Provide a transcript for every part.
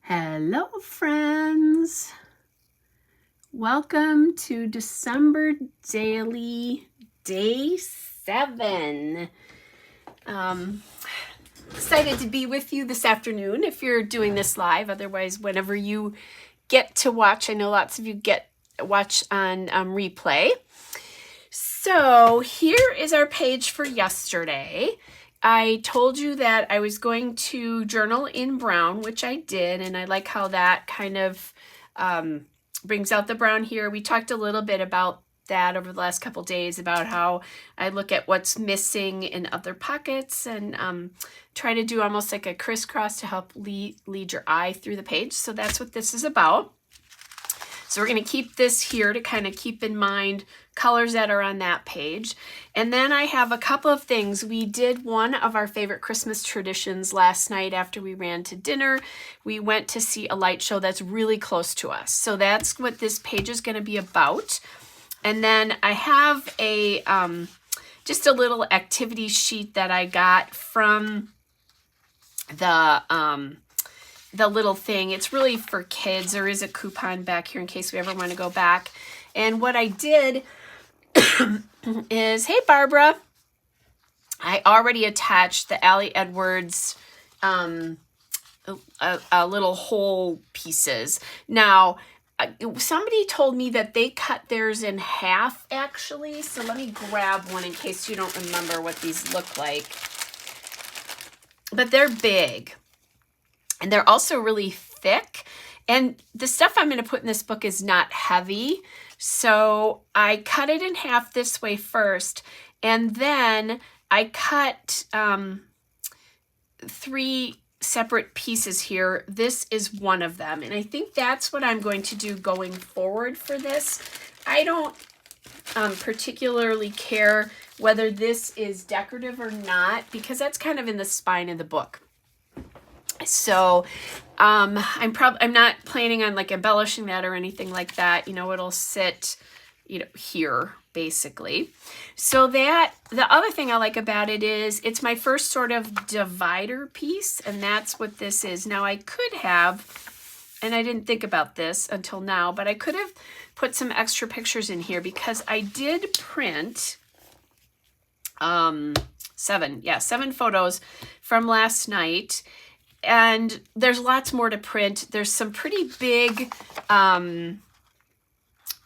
Hello, friends. Welcome to December Daily, Day 7. Excited to be with you this afternoon if you're doing this live. Otherwise, whenever you get to watch, I know lots of you watch on replay. So here is our page for yesterday. I told you that I was going to journal in brown, which I did, and I like how that kind of brings out the brown here. We talked a little bit about that over the last couple days, about how I look at what's missing in other pockets and try to do almost like a crisscross to help lead your eye through the page. So that's what this is about. So we're going to keep this here to kind of keep in mind colors that are on that page. And then I have a couple of things. We did one of our favorite Christmas traditions last night after we ran to dinner. We went to see a light show that's really close to us. So that's what this page is going to be about. And then I have a just a little activity sheet that I got from the little thing. It's really for kids. There is a coupon back here in case we ever want to go back. And what I did is, hey, Barbara, I already attached the Allie Edwards little whole pieces. Now, somebody told me that they cut theirs in half, actually. So let me grab one in case you don't remember what these look like. But they're big. And they're also really thick. And the stuff I'm going to put in this book is not heavy. So I cut it in half this way first. And then I cut 3 separate pieces here. This is one of them. And I think that's what I'm going to do going forward for this. I don't particularly care whether this is decorative or not, because that's kind of in the spine of the book. So I'm not planning on like embellishing that or anything like that. It'll sit, here basically. So that the other thing I like about it is it's my first sort of divider piece, and that's what this is. Now I could have, and I didn't think about this until now, but I could have put some extra pictures in here because I did print 7 photos from last night. And there's lots more to print. There's some pretty big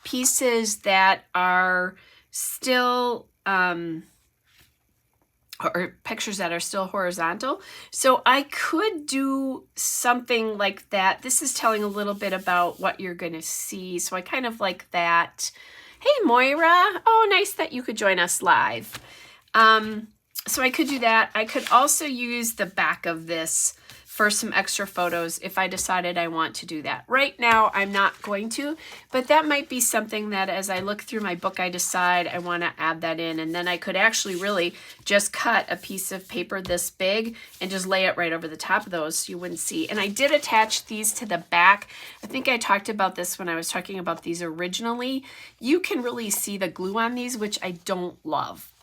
pieces that are still, or pictures that are still horizontal. So I could do something like that. This is telling a little bit about what you're going to see. So I kind of like that. Hey, Moira. Oh, nice that you could join us live. So I could do that. I could also use the back of this for some extra photos if I decided I want to do that. Right now, I'm not going to, but that might be something that as I look through my book, I decide I want to add that in. And then I could actually really just cut a piece of paper this big and just lay it right over the top of those so you wouldn't see. And I did attach these to the back. I think I talked about this when I was talking about these originally. You can really see the glue on these, which I don't love.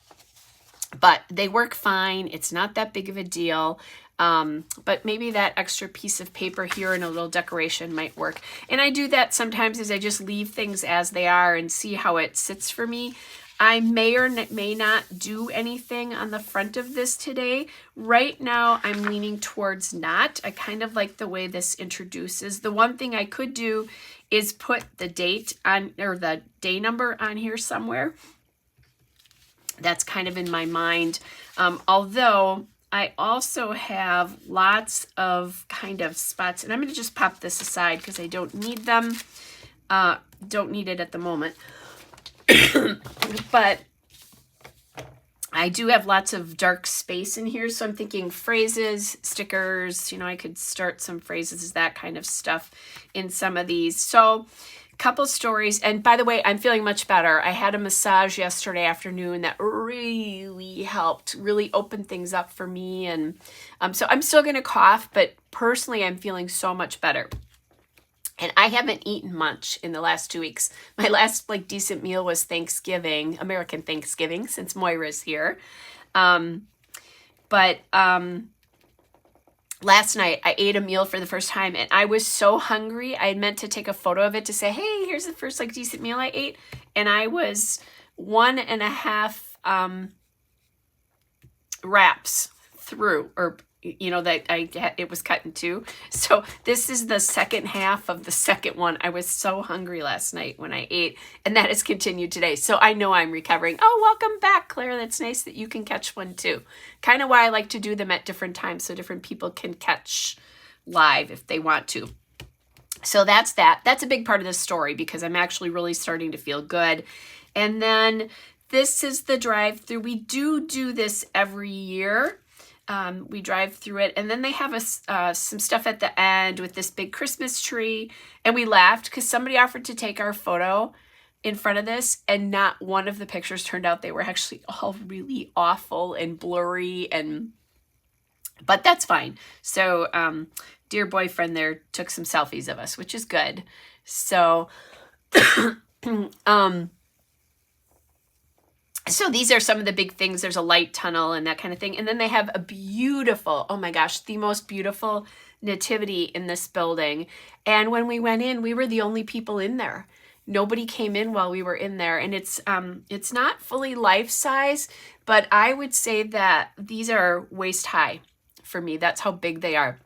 But they work fine. It's not that big of a deal. But maybe that extra piece of paper here and a little decoration might work. And I do that sometimes as I just leave things as they are and see how it sits for me. I may or may not do anything on the front of this today. Right now, I'm leaning towards not. I kind of like the way this introduces. The one thing I could do is put the date on, or the day number on here somewhere. That's kind of in my mind. Although I also have lots of kind of spots, and I'm going to just pop this aside because I don't need them. Don't need it at the moment. But I do have lots of dark space in here. So I'm thinking phrases, stickers, I could start some phrases, that kind of stuff in some of these. So couple stories. And by the way, I'm feeling much better. I had a massage yesterday afternoon that really helped, really open things up for me. And so I'm still going to cough, but personally, I'm feeling so much better. And I haven't eaten much in the last 2 weeks. My last decent meal was Thanksgiving, American Thanksgiving, since Moira's here. last night I ate a meal for the first time and I was so hungry. I had meant to take a photo of it to say, hey, here's the first like decent meal I ate. And I was 1.5 wraps through, or that it was cut in two. So this is the second half of the second one. I was so hungry last night when I ate, and that has continued today. So I know I'm recovering. Oh, welcome back, Claire. That's nice that you can catch one too. Kind of why I like to do them at different times so different people can catch live if they want to. So that's that. That's a big part of this story because I'm actually really starting to feel good. And then this is the drive-through. We do this every year. We drive through it, and then they have some stuff at the end with this big Christmas tree, and we laughed because somebody offered to take our photo in front of this, and not one of the pictures turned out. They were actually all really awful and blurry, but that's fine. So dear boyfriend there took some selfies of us, which is good. So so these are some of the big things. There's a light tunnel and that kind of thing. And then they have a beautiful, oh my gosh, the most beautiful nativity in this building. And when we went in, we were the only people in there. Nobody came in while we were in there. And it's not fully life size, but I would say that these are waist high for me. That's how big they are.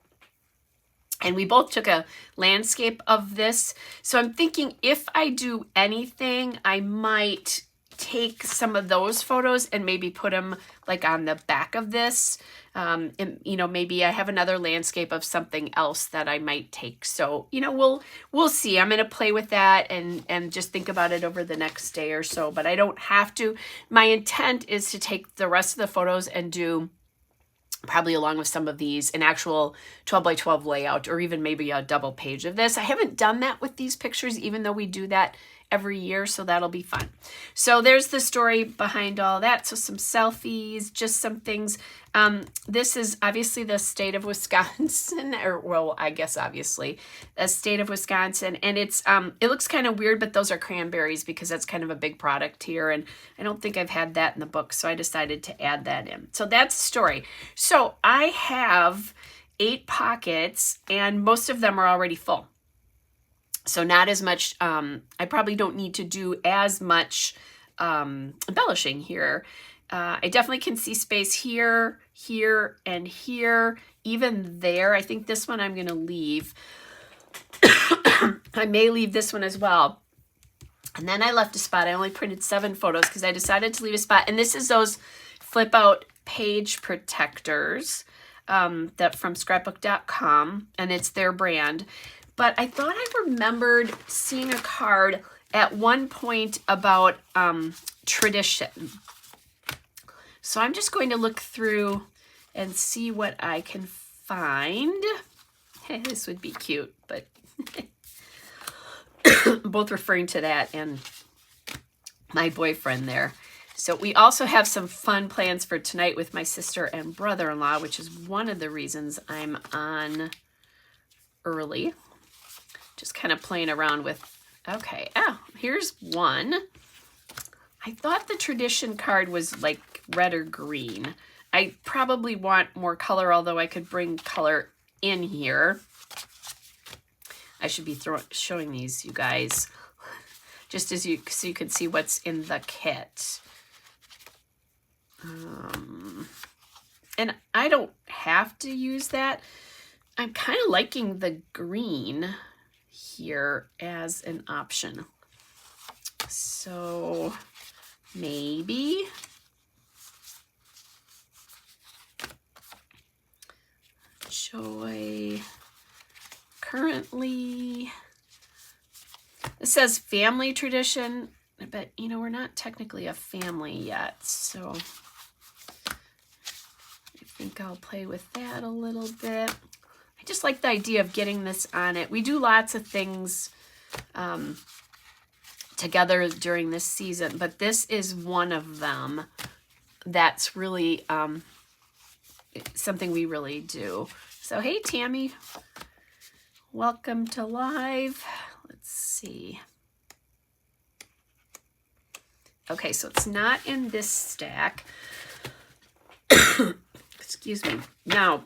And we both took a landscape of this. So I'm thinking if I do anything, I might take some of those photos and maybe put them like on the back of this. And maybe I have another landscape of something else that I might take. So, we'll see. I'm going to play with that and just think about it over the next day or so, but I don't have to. My intent is to take the rest of the photos and do, probably along with some of these, an actual 12 by 12 layout, or even maybe a double page of this. I haven't done that with these pictures, even though we do that every year, so that'll be fun. So there's the story behind all that. So some selfies, just some things. This is obviously the state of Wisconsin, or well, I guess obviously the state of Wisconsin, and it looks kind of weird, but those are cranberries because that's kind of a big product here, and I don't think I've had that in the book, so I decided to add that in. So that's the story. So I have 8 pockets, and most of them are already full. So not as much, I probably don't need to do as much embellishing here. I definitely can see space here, here, and here, even there. I think this one I'm going to leave. I may leave this one as well. And then I left a spot. I only printed 7 photos because I decided to leave a spot. And this is those flip out page protectors that from scrapbook.com, and it's their brand. But I thought I remembered seeing a card at one point about tradition. So I'm just going to look through and see what I can find. This would be cute, but both referring to that and my boyfriend there. So we also have some fun plans for tonight with my sister and brother-in-law, which is one of the reasons I'm on early. Just kind of playing around with, okay, here's one. I thought the tradition card was like red or green. I probably want more color, although I could bring color in here. I should be showing these, you guys, just so you can see what's in the kit. And I don't have to use that. I'm kind of liking the green here as an option. So maybe Joy currently, it says family tradition, but we're not technically a family yet, so I think I'll play with that a little bit. I just like the idea of getting this on it. We do lots of things together during this season, but this is one of them that's really something we really do. So hey Tammy, welcome to live. Let's see. Okay, so it's not in this stack. Excuse me. Now,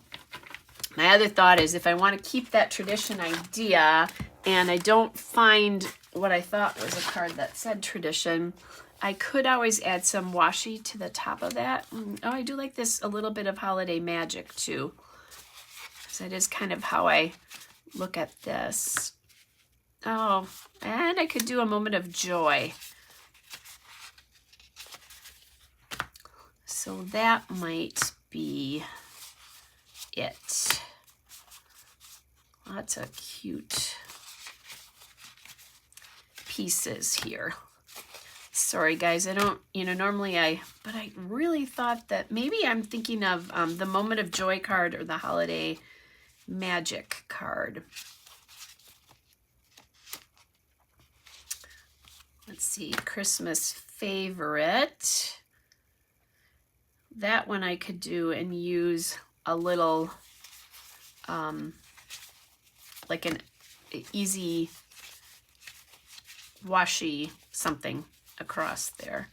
My other thought is if I want to keep that tradition idea and I don't find what I thought was a card that said tradition, I could always add some washi to the top of that. Oh, I do like this a little bit of holiday magic too. So it is kind of how I look at this. Oh, and I could do a moment of joy. So that might be it. Lots of cute pieces here. Sorry guys, I don't, normally but I really thought that maybe I'm thinking of the Moment of Joy card or the Holiday Magic card. Let's see, Christmas Favorite. That one I could do and use a little, like an easy washi something across there,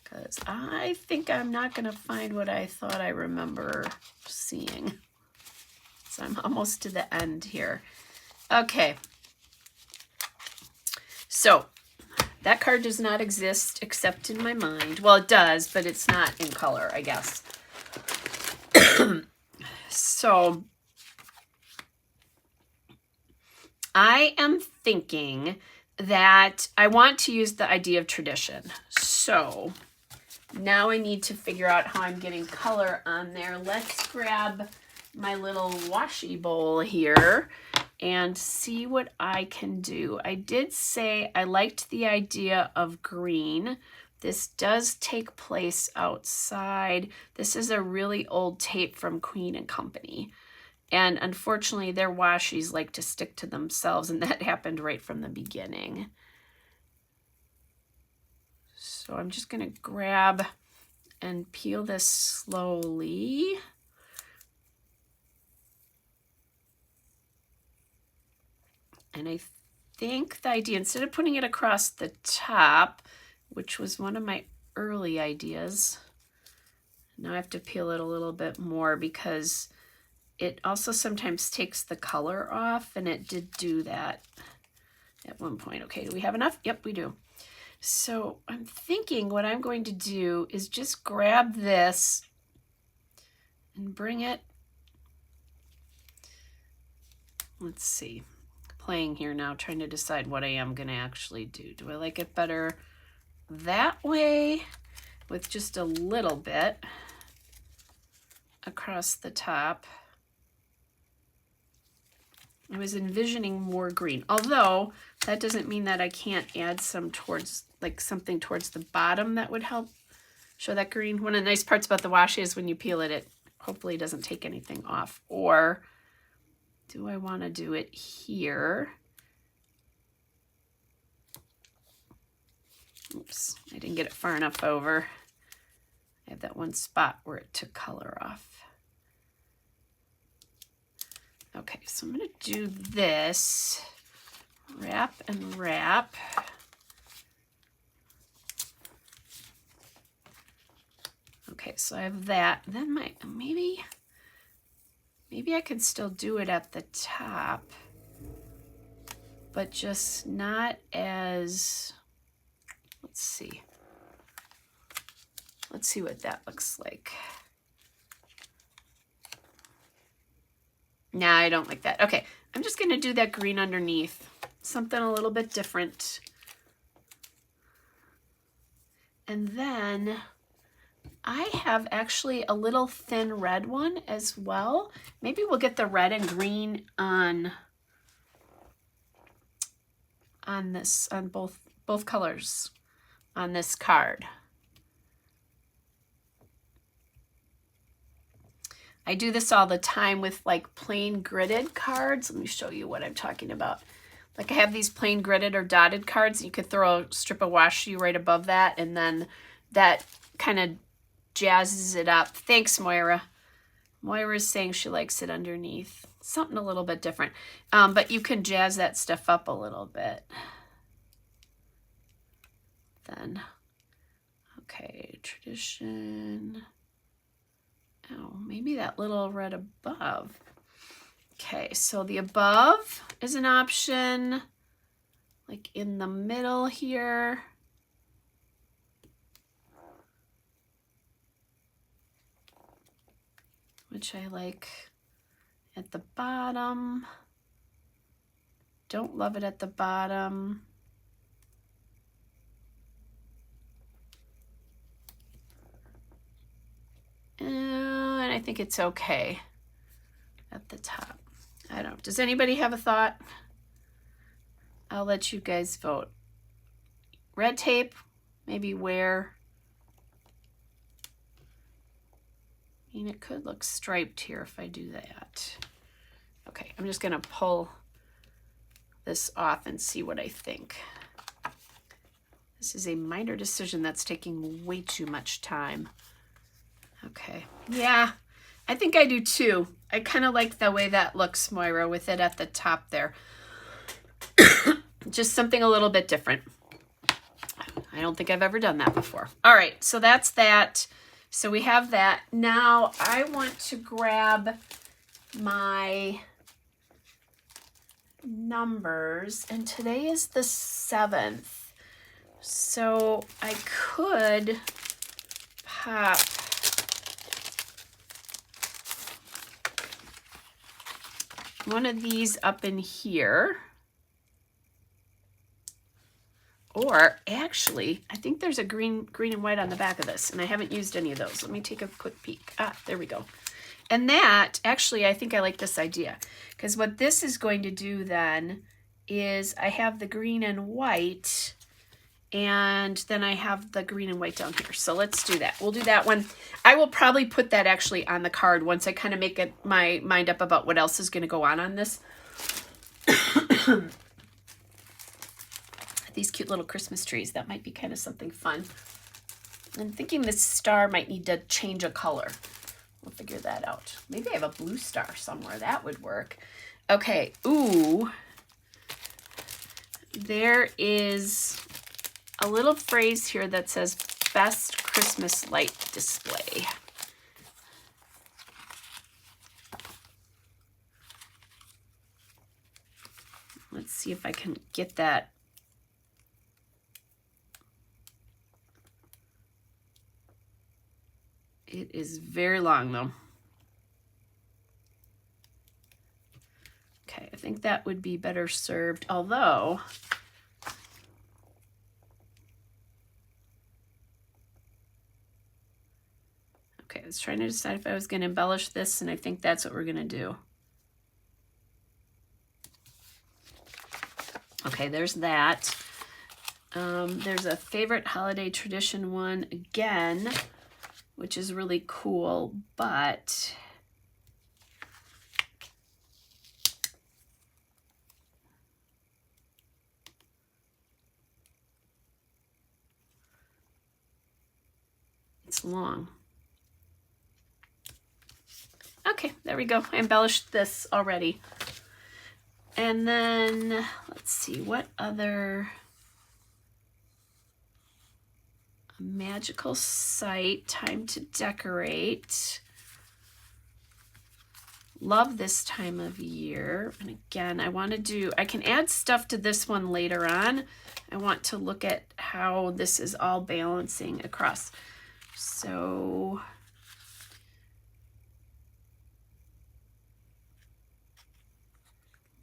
because I think I'm not going to find what I thought I remember seeing. So I'm almost to the end here. Okay. So that card does not exist except in my mind. Well, it does, but it's not in color, I guess. So I am thinking that I want to use the idea of tradition. So now I need to figure out how I'm getting color on there. Let's grab my little washi bowl here and see what I can do. I did say I liked the idea of green. This does take place outside. This is a really old tape from Queen and Company. And unfortunately, their washis like to stick to themselves, and that happened right from the beginning. So I'm just going to grab and peel this slowly. And I think the idea, instead of putting it across the top, which was one of my early ideas, now I have to peel it a little bit more because it also sometimes takes the color off, and it did do that at one point. Okay, do we have enough? Yep, we do. So I'm thinking what I'm going to do is just grab this and bring it. Let's see. Playing here now, trying to decide what I am going to actually do. Do I like it better that way with just a little bit across the top? I was envisioning more green, although that doesn't mean that I can't add some towards, like something towards the bottom that would help show that green. One of the nice parts about the washi is when you peel it, it hopefully doesn't take anything off. Or do I want to do it here? Oops, I didn't get it far enough over. I have that one spot where it took color off. Okay, so I'm going to do this, wrap and wrap. Okay, so I have that. Then maybe I could still do it at the top, but just not as, let's see what that looks like. Nah, I don't like that. Okay, I'm just going to do that green underneath. Something a little bit different. And then I have actually a little thin red one as well. Maybe we'll get the red and green on this, on both colors on this card. I do this all the time with like plain gridded cards. Let me show you what I'm talking about. Like I have these plain gridded or dotted cards. You could throw a strip of washi right above that, and then that kind of jazzes it up. Thanks, Moira. Moira's saying she likes it underneath. Something a little bit different. But you can jazz that stuff up a little bit. Then, okay, tradition. Oh, maybe that little red above. Okay, so the above is an option, like in the middle here. Which I like at the bottom. Don't love it at the bottom. And I think it's okay at the top. I don't know. Does anybody have a thought? I'll let you guys vote. Red tape, maybe where? I mean, it could look striped here if I do that. Okay, I'm just gonna pull this off and see what I think. This is a minor decision that's taking way too much time. Okay, yeah, I think I do too. I kind of like the way that looks, Moira, with it at the top there. Just something a little bit different. I don't think I've ever done that before. All right, so that's that. So we have that. Now I want to grab my numbers, and today is the 7th. So I could pop one of these up in here. Or actually, I think there's a green and white on the back of this, and I haven't used any of those. Let me take a quick peek. Ah, there we go. And that, actually, I think I like this idea, because what this is going to do then is I have the green and white, and then I have the green and white down here. So let's do that. We'll do that one. I will probably put that actually on the card once I kind of make my mind up about what else is going to go on this. These cute little Christmas trees. That might be kind of something fun. I'm thinking this star might need to change a color. We'll figure that out. Maybe I have a blue star somewhere. That would work. Okay. Ooh. There is a little phrase here that says best Christmas light display. Let's see if I can get that. It is very long though. Okay, I think that would be better served, although okay, I was trying to decide if I was going to embellish this, and I think that's what we're going to do. Okay, there's that. There's a favorite holiday tradition one again, which is really cool, but it's long. Okay, there we go. I embellished this already. And then let's see, what other magical site, time to decorate. Love this time of year. And again, I can add stuff to this one later on. I want to look at how this is all balancing across. So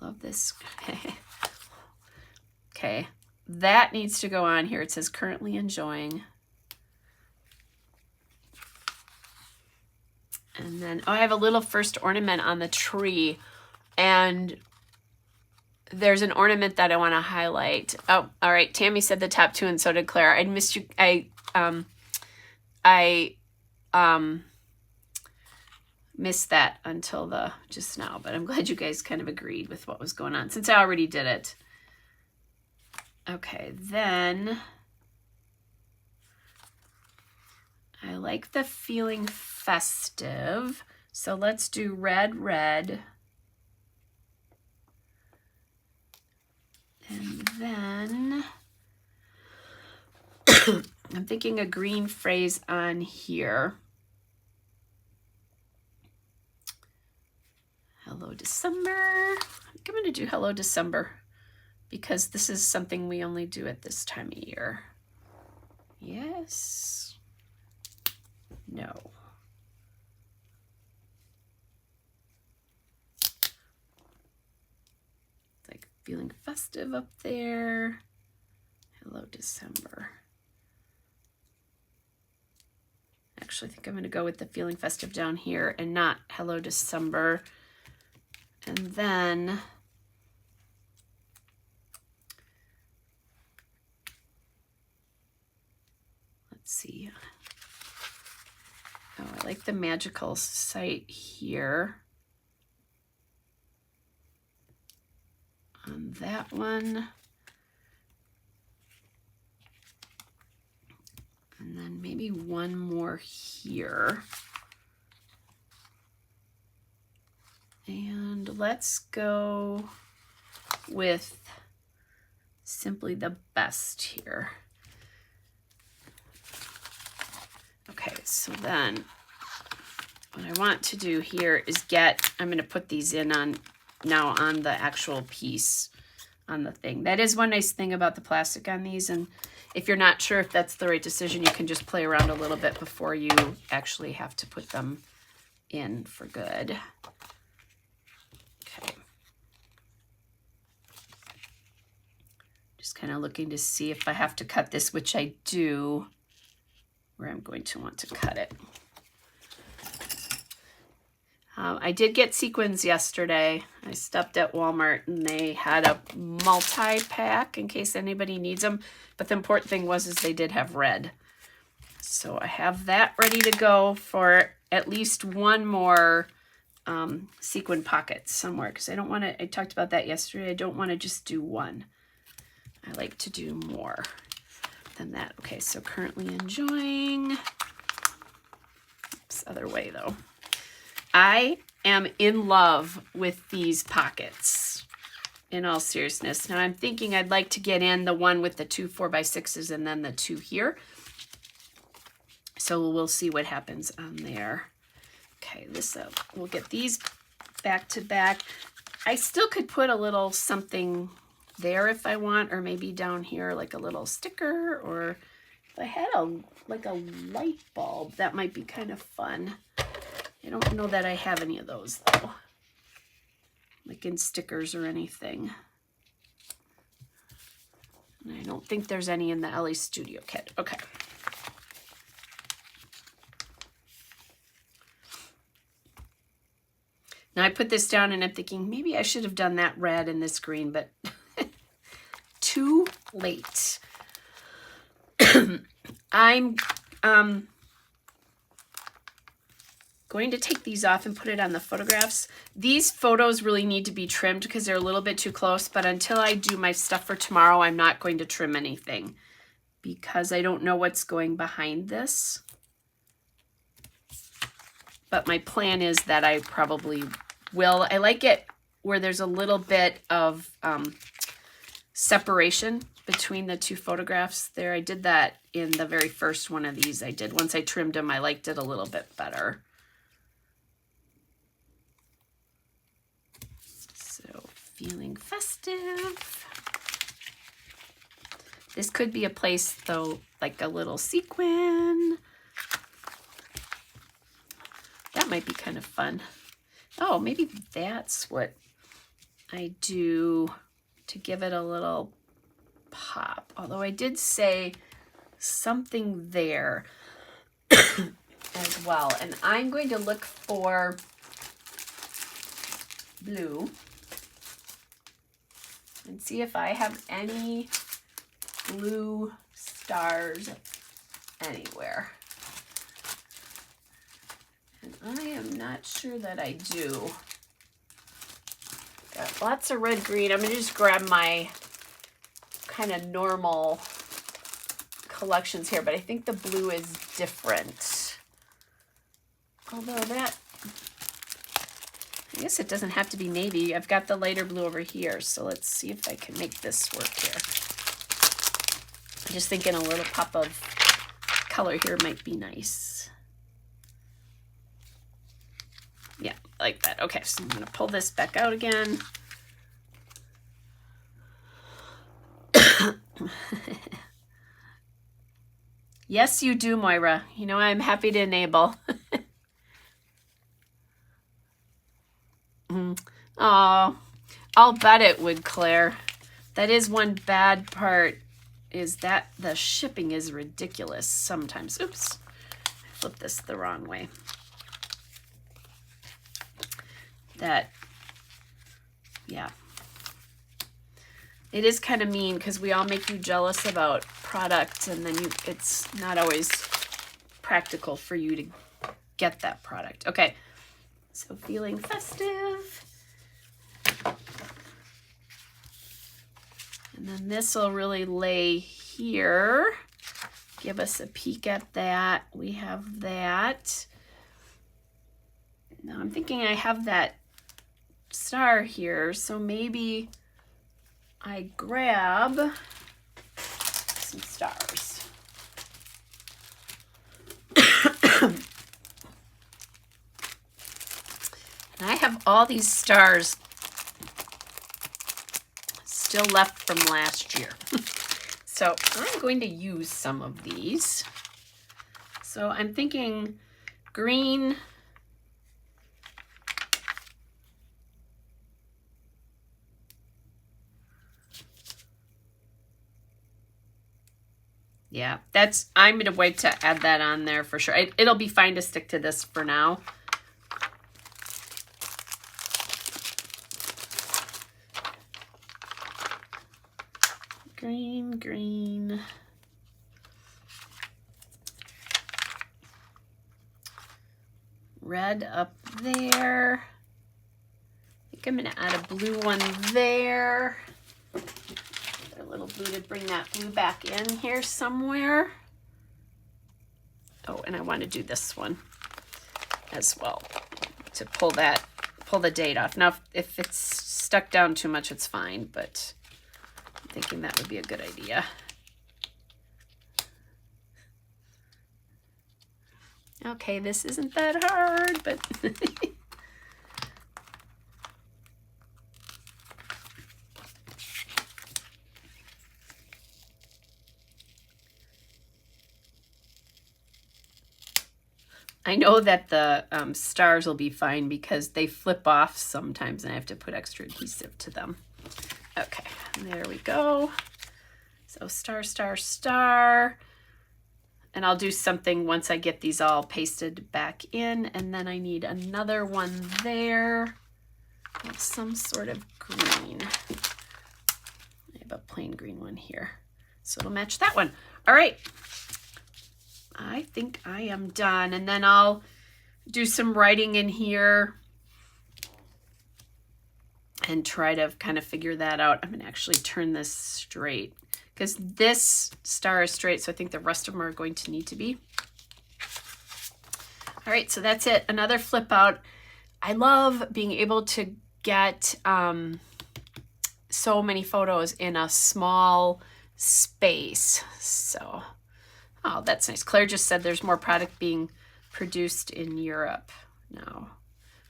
love this. Okay, that needs to go on here. It says currently enjoying. And then, oh, I have a little first ornament on the tree, and there's an ornament that I want to highlight. Oh, all right. Tammy said the top two, and so did Claire. I missed you. I missed that until just now, but I'm glad you guys kind of agreed with what was going on since I already did it. Okay, then I like the feeling festive. So let's do red, red. And then I'm thinking a green phrase on here. Hello, December. December. I think I'm going to do Hello December because this is something we only do at this time of year. Yes. No. It's like feeling festive up there. Hello December. Actually, I think I'm going to go with the feeling festive down here and not Hello December. And then let's see. Oh, I like the magical site here. On that one. And then maybe one more here. And let's go with Simply the Best here. Okay, so then what I want to do here is I'm going to put these in now on the actual piece on the thing. That is one nice thing about the plastic on these, and if you're not sure if that's the right decision, you can just play around a little bit before you actually have to put them in for good. Okay. Just kind of looking to see if I have to cut this, which I do, where I'm going to want to cut it. I did get sequins yesterday. I stopped at Walmart and they had a multi-pack in case anybody needs them. But the important thing was they did have red. So I have that ready to go for at least one more sequin pocket somewhere. Because I don't want to, I talked about that yesterday. I don't want to just do one. I like to do more than that. Okay, so currently enjoying. Oops, other way though. I am in love with these pockets, in all seriousness. Now I'm thinking I'd like to get in the one with the 2 4x6s and then the 2 here. So we'll see what happens on there. Okay, we'll get these back to back. I still could put a little something there if I want, or maybe down here like a little sticker, or if I had like a light bulb, that might be kind of fun. I don't know that I have any of those though, like in stickers or anything. And I don't think there's any in the Ellie Studio kit. Okay. Now I put this down and I'm thinking maybe I should have done that red and this green, but too late. I'm going to take these off and put it on the photographs. These photos really need to be trimmed because they're a little bit too close, but until I do my stuff for tomorrow, I'm not going to trim anything because I don't know what's going behind this. But my plan is that I probably will. I like it where there's a little bit of separation between the two photographs there. I did that in the very first one of these I did. Once I trimmed them, I liked it a little bit better. So feeling festive. This could be a place though, like a little sequin. That might be kind of fun. Oh, maybe that's what I do to give it a little pop. Although I did say something there as well. And I'm going to look for blue and see if I have any blue stars anywhere. And I am not sure that I do. Got lots of red, green. I'm going to just grab my kind of normal collections here, but I think the blue is different. Although that, I guess it doesn't have to be navy. I've got the lighter blue over here, so let's see if I can make this work here. I'm just thinking a little pop of color here might be nice. Yeah, like that. Okay, so I'm gonna pull this back out again. Yes, you do, Moira. You know, I'm happy to enable. Oh, I'll bet it would, Claire. That is one bad part, is that the shipping is ridiculous sometimes. Oops, I flipped this the wrong way. That, yeah. It is kind of mean because we all make you jealous about products, and then it's not always practical for you to get that product. Okay, so feeling festive. And then this will really lay here. Give us a peek at that. We have that. Now I'm thinking I have that star here, so maybe I grab some stars. And I have all these stars still left from last year. So I'm going to use some of these. So I'm thinking green, yeah, I'm gonna wait to add that on there for sure. It'll be fine to stick to this for now. Green. Red up there. I think I'm gonna add a blue one there. A little blue to bring that blue back in here somewhere. Oh, and I want to do this one as well to pull the date off. Now, if it's stuck down too much, it's fine, but I'm thinking that would be a good idea. Okay, this isn't that hard, but I know that the stars will be fine because they flip off sometimes and I have to put extra adhesive to them. Okay, there we go. So star. And I'll do something once I get these all pasted back in, and then I need another one there of some sort of green. I have a plain green one here, so it'll match that one. All right, I think I am done, and then I'll do some writing in here and try to kind of figure that out. I'm gonna actually turn this straight, because this star is straight, so I think the rest of them are going to need to be. All right, so that's it. Another flip out. I love being able to get so many photos in a small space. So, oh, that's nice. Claire just said there's more product being produced in Europe now,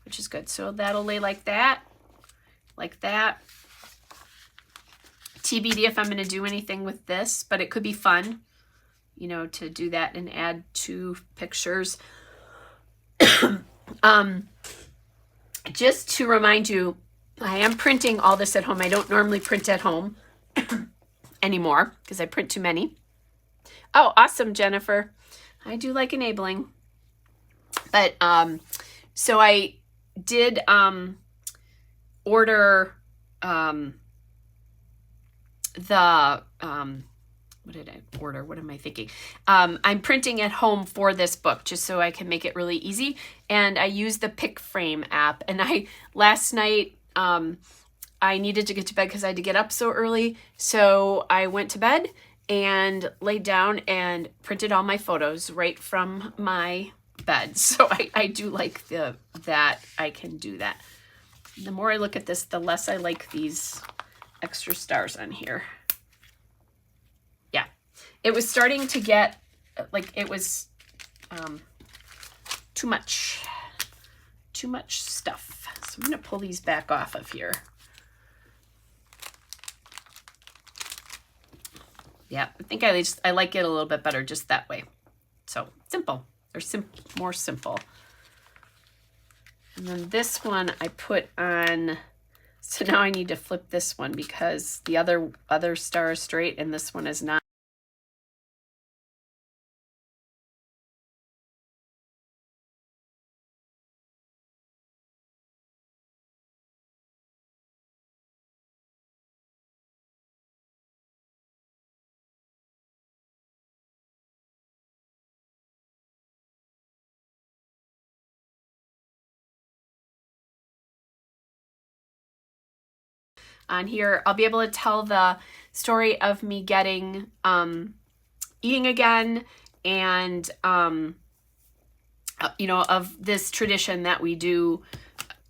which is good. So that'll lay like that, like that. TBD if I'm going to do anything with this, but it could be fun, you know, to do that and add 2 pictures. Just to remind you, I am printing all this at home. I don't normally print at home anymore because I print too many. Oh, awesome, Jennifer. I do like enabling. But so I did order what did I order? What am I thinking? I'm printing at home for this book just so I can make it really easy. And I use the PicFrame app. And last night, I needed to get to bed because I had to get up so early. So I went to bed and laid down and printed all my photos right from my bed. So I do like that I can do that. The more I look at this, the less I like these extra stars on here. Yeah, it was starting to get like it was too much too much stuff. So I'm going to pull these back off of here. Yeah, I think I like it a little bit better just that way. So simple, or more simple. And then this one I put on, so now I need to flip this one because the other star is straight and this one is not. On here, I'll be able to tell the story of me getting, eating again, and, you know, of this tradition that we do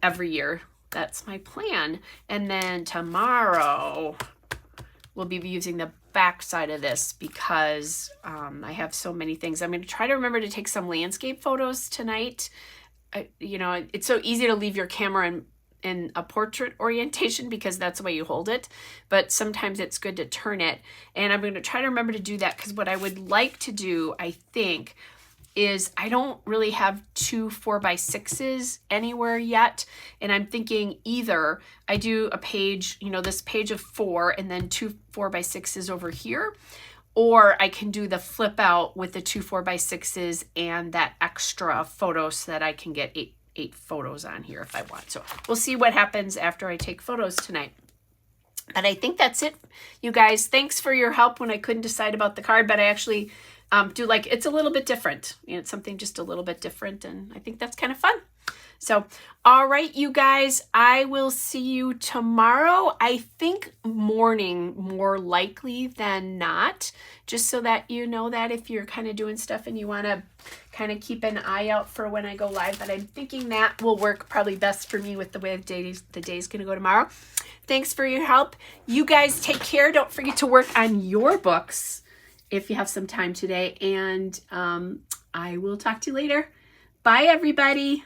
every year. That's my plan. And then tomorrow, we'll be using the back side of this because I have so many things. I'm going to try to remember to take some landscape photos tonight. You know, it's so easy to leave your camera in a portrait orientation because that's the way you hold it, but sometimes it's good to turn it, and I'm going to try to remember to do that because what I would like to do, I think, is I don't really have 2 4x6s anywhere yet, and I'm thinking either I do a page, you know, this page of 4 and then 2 4x6s over here, or I can do the flip out with the 2 4x6s and that extra photo so that I can get 8 photos on here if I want. So we'll see what happens after I take photos tonight. But I think that's it, you guys. Thanks for your help when I couldn't decide about the card, but I actually do like, it's a little bit different. You know, it's something just a little bit different, and I think that's kind of fun. So, all right, you guys, I will see you tomorrow. I think morning more likely than not, just so that you know that if you're kind of doing stuff and you want to kind of keep an eye out for when I go live. But I'm thinking that will work probably best for me with the way the day's going to go tomorrow. Thanks for your help. You guys take care. Don't forget to work on your books if you have some time today. And I will talk to you later. Bye, everybody.